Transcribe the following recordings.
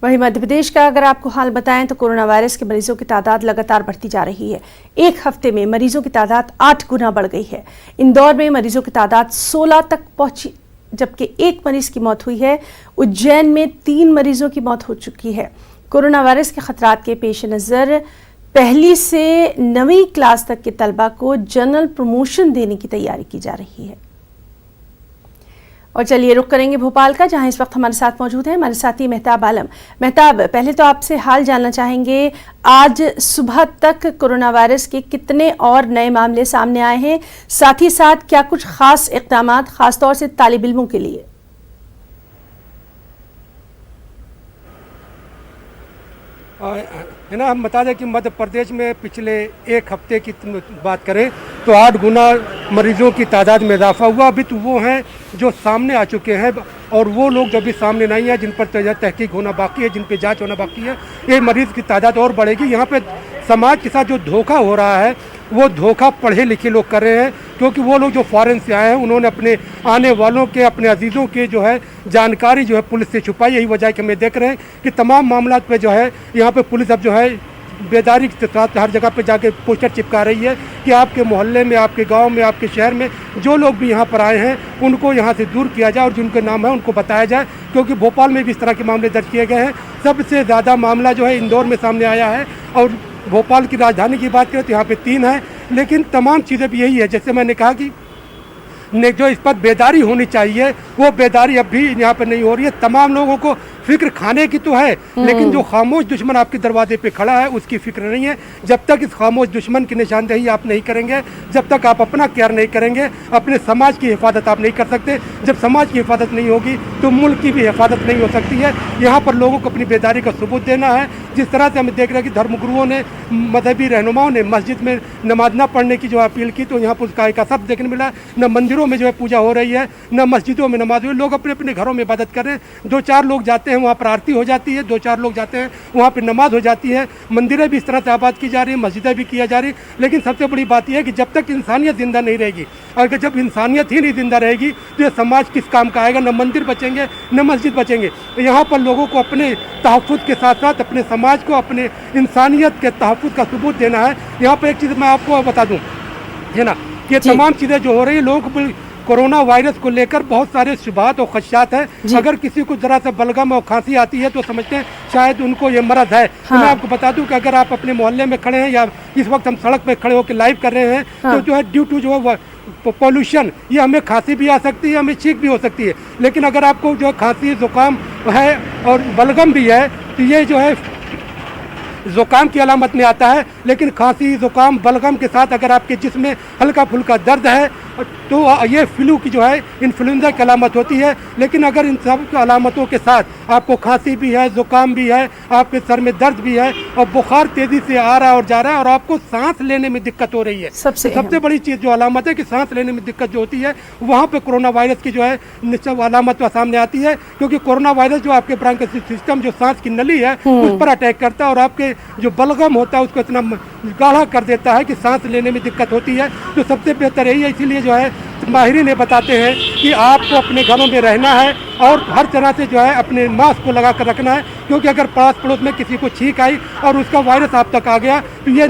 वहीं मध्य प्रदेश का अगर आपको हाल बताएं तो कोरोना वायरस के मरीजों की तादाद लगातार बढ़ती जा रही है। एक हफ्ते में मरीजों की तादाद 8 गुना बढ़ गई है। इंदौर में मरीजों की तादाद 16 तक पहुंची, जबकि एक मरीज की मौत हुई है। उज्जैन में 3 मरीजों की मौत हो चुकी है। कोरोना वायरस के खतरात के पेश नज़र पहली से 9वीं क्लास तक के तलबा को जनरल प्रमोशन देने की तैयारी की जा रही है। और चलिए रुख करेंगे भोपाल का, जहां इस वक्त हमारे साथ मौजूद हैं हमारे साथी मेहताब आलम। मेहताब, पहले तो आपसे हाल जानना चाहेंगे, आज सुबह तक कोरोना वायरस के कितने और नए मामले सामने आए हैं, साथ ही साथ क्या कुछ खास इक़दामात खासतौर से तालिब इल्मों के लिए? है ना, हम बता दें कि मध्य प्रदेश में पिछले एक हफ्ते की बात करें तो 8 गुना मरीजों की तादाद में इजाफा हुआ। अभी तो वो हैं जो सामने आ चुके हैं और वो लोग जो अभी सामने नहीं है, जिन पर तहकीक होना बाकी है, जिन पर जांच होना बाकी है, ये मरीज की तादाद और बढ़ेगी। यहाँ पे समाज के साथ जो धोखा हो रहा है वो धोखा पढ़े लिखे लोग कर रहे हैं, क्योंकि वो लोग जो फॉरेन से आए हैं उन्होंने अपने आने वालों के, अपने अजीज़ों के जो है जानकारी जो है पुलिस से छुपाई। यही वजह है कि हमें देख रहे हैं कि तमाम मामला पे जो है यहाँ पे पुलिस अब जो है बेदारी के साथ हर जगह पे जाके पोस्टर चिपका रही है कि आपके मोहल्ले में, आपके गांव में, आपके शहर में जो लोग भी यहाँ पर आए हैं उनको यहाँ से दूर किया जाए और जिनके नाम है उनको बताया जाए, क्योंकि भोपाल में भी इस तरह के मामले दर्ज किए गए हैं। सबसे ज़्यादा मामला जो है इंदौर में सामने आया है और भोपाल की राजधानी की बात करें तो यहाँ पे 3 है। लेकिन तमाम चीज़ें भी यही है, जैसे मैंने कहा कि जो इस पर बेदारी होनी चाहिए वो बेदारी अब भी यहाँ पर नहीं हो रही है। तमाम लोगों को फिक्र खाने की तो है, लेकिन जो खामोश दुश्मन आपके दरवाजे पे खड़ा है उसकी फिक्र नहीं है। जब तक इस खामोश दुश्मन की निशानदेही आप नहीं करेंगे, जब तक आप अपना केयर नहीं करेंगे, अपने समाज की हिफाजत आप नहीं कर सकते। जब समाज की हिफाजत नहीं होगी तो मुल्क की भी हिफाजत नहीं हो सकती है। यहाँ पर लोगों को अपनी बेदारी का सबूत देना है। जिस तरह से हम देख रहे हैं कि धर्मगुरुओं ने, मजहबी रहनुमाओं ने मस्जिद में नमाज न पढ़ने की जो अपील की, तो यहाँ पर उसका एक असर देखने मिला। न मंदिरों में जो है पूजा हो रही है, न मस्जिदों में नमाज हुई। लोग अपने अपने घरों में इबादत कर रहे हैं। 2-4 लोग जाते हैं वहाँ पर आरती हो जाती है, 2-4 लोग जाते हैं वहाँ पर नमाज हो जाती है। मंदिरें भी इस तरह से आबाद की जा रही है, मस्जिदें भी किया जा रही। लेकिन सबसे बड़ी बात यह है कि जब तक इंसानियत जिंदा नहीं रहेगी, अगर जब इंसानियत ही नहीं जिंदा रहेगी तो ये समाज किस काम का आएगा? न मंदिर बचेंगे न मस्जिद बचेंगे। यहाँ पर लोगों को अपने तहफ़्फ़ुज़ के साथ साथ अपने समाज को, अपने इंसानियत के तहफ़्फ़ुज़ का सबूत देना है। यहाँ पर एक चीज़ मैं आपको बता दूँ, है ना, कि तमाम चीज़ें जो हो रही है, लोगों को कोरोना वायरस को लेकर बहुत सारे शुबात और खदशात हैं। अगर किसी को जरा सा बलगम और खांसी आती है तो समझते हैं शायद उनको ये मरज है। हाँ। तो मैं आपको बता दूं कि अगर आप अपने मोहल्ले में खड़े हैं या इस वक्त हम सड़क पे खड़े होकर लाइव कर रहे हैं, हाँ, तो जो है ड्यू टू जो है पॉल्यूशन, ये हमें खांसी भी आ सकती है, हमें छींक भी हो सकती है। लेकिन अगर आपको जो खांसी जुकाम है और बलगम भी है तो ये जो है जुकाम की अलामत में आता है। लेकिन खांसी, जुकाम, बलगम के साथ अगर आपके जिस्म में हल्का फुल्का दर्द है तो ये फ्लू की जो है, इन्फ्लुएंजा की अलामत होती है। लेकिन अगर इन सब अलामतों के साथ आपको खांसी भी है, जुकाम भी है, आपके सर में दर्द भी है और बुखार तेजी से आ रहा है और जा रहा है और आपको सांस लेने में दिक्कत हो रही है, सबसे बड़ी चीज़ जो अलामत है कि सांस लेने में दिक्कत जो होती है, वहाँ पे कोरोना वायरस की जो है अलामत सामने आती है। क्योंकि कोरोना वायरस जो आपके ब्रांकियल सिस्टम, जो सांस की नली है, उस पर अटैक करता है और आपके जो बलगम होता है उसको इतना गाढ़ा कर देता है कि सांस लेने में दिक्कत होती है। तो सबसे बेहतर यही है, इसीलिए जो है माहिरीन ये बताते हैं कि आपको अपने घरों में रहना है और हर तरह से जो है अपने मास्क को लगा कर रखना है। क्योंकि अगर पास पड़ोस में किसी को छींक आई और उसका वायरस आप तक आ गया तो ये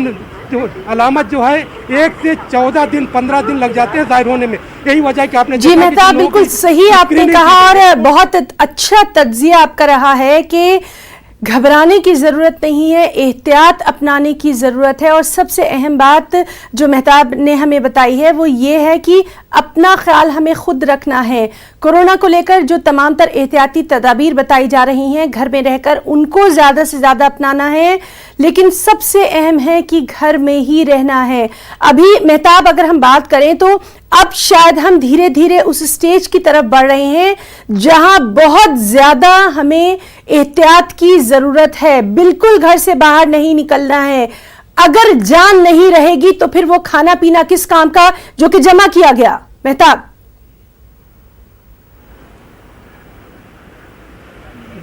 जो अलामत जो है 1 से 14 दिन, 15 दिन लग जाते हैं जाहिर होने में। यही वजह है कि आपने जी मेहताब, बिल्कुल सही आपने कहा और बहुत अच्छा तज्जिया आपका रहा है कि घबराने की ज़रूरत नहीं है, एहतियात अपनाने की ज़रूरत है। और सबसे अहम बात जो मेहताब ने हमें बताई है वो ये है कि अपना ख्याल हमें खुद रखना है। कोरोना को लेकर जो तमाम तर एहतियाती तदाबीर बताई जा रही हैं, घर में रहकर उनको ज़्यादा से ज़्यादा अपनाना है। लेकिन सबसे अहम है कि घर में ही रहना है। अभी मेहताब अगर हम बात करें तो अब शायद हम धीरे धीरे उस स्टेज की तरफ बढ़ रहे हैं जहां बहुत ज्यादा हमें एहतियात की जरूरत है। बिल्कुल घर से बाहर नहीं निकलना है। अगर जान नहीं रहेगी तो फिर वो खाना पीना किस काम का जो कि जमा किया गया? मेहताब,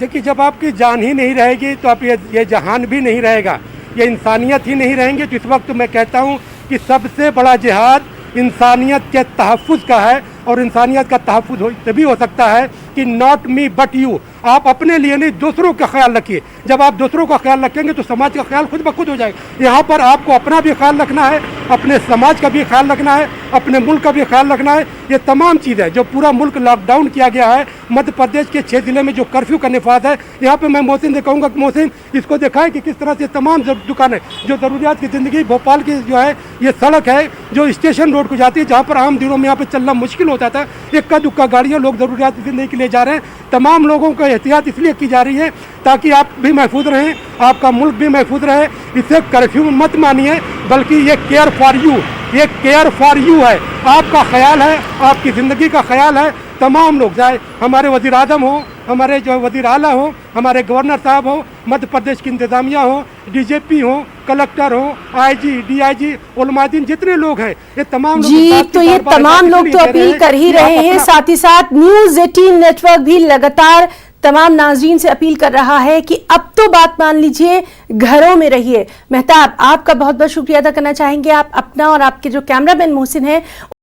देखिए, जब आपकी जान ही नहीं रहेगी तो आप ये जहान भी नहीं रहेगा, ये इंसानियत ही नहीं रहेंगे। तो इस वक्त मैं कहता हूं कि सबसे बड़ा जिहाद इंसानियत के तहफ़्फ़ुज़ का है और इंसानियत का तहफ़्फ़ुज़ तभी हो सकता है कि नॉट मी बट यू, आप अपने लिए नहीं दूसरों का ख्याल रखिए। जब आप दूसरों का ख्याल रखेंगे तो समाज का ख्याल खुद ब खुद हो जाएगा। यहाँ पर आपको अपना भी ख्याल रखना है, अपने समाज का भी ख्याल रखना है, अपने मुल्क का भी ख्याल रखना है। ये तमाम चीज़ें जो पूरा मुल्क लॉकडाउन किया गया है, मध्य प्रदेश के 6 जिले में जो कर्फ्यू का निफाज है, यहाँ पे मैं मोहसिन से कहूँगा कि मोहसिन इसको दिखाएं कि किस तरह से तमाम दुकानें जो ज़रूरियात की ज़िंदगी, भोपाल की जो है ये सड़क है जो स्टेशन रोड को जाती है, जहाँ पर आम दिनों में यहाँ पे चलना मुश्किल होता था, इक्का दुक्का गाड़ियाँ लोग ज़रूरियात की ज़िंदगी के लिए जा रहे हैं। तमाम लोगों को एहतियात इसलिए की जा रही है ताकि आप भी महफूज रहें, आपका मुल्क भी महफूज रहे। इसे कर्फ्यू मत मानिए, बल्कि ये केयर फॉर यू, ये केयर फॉर यू है। आपका ख्याल है, आपकी ज़िंदगी का ख्याल है। तमाम लोग, चाहे हमारे वज़ीर आज़म हो, हमारे जो वज़ीर आला हो, हमारे गवर्नर साहब हो, मध्य प्रदेश की इंतज़ामिया हो, डीजीपी हो, कलेक्टर हो, आईजी, डीआईजी, उलमादीन, जितने लोग हैं ये तमाम लोग जी, तो ये तमाम लोग तो अपील कर ही रहे हैं। साथ ही साथ न्यूज़ 18 नेटवर्क भी लगातार तमाम नाज़रीन से अपील कर रहा है कि अब तो बात मान लीजिए, घरों में रहिए। मेहताब, आपका बहुत बहुत शुक्रिया अदा करना चाहेंगे। आप अपना और आपके जो कैमरामैन मोहसिन हैं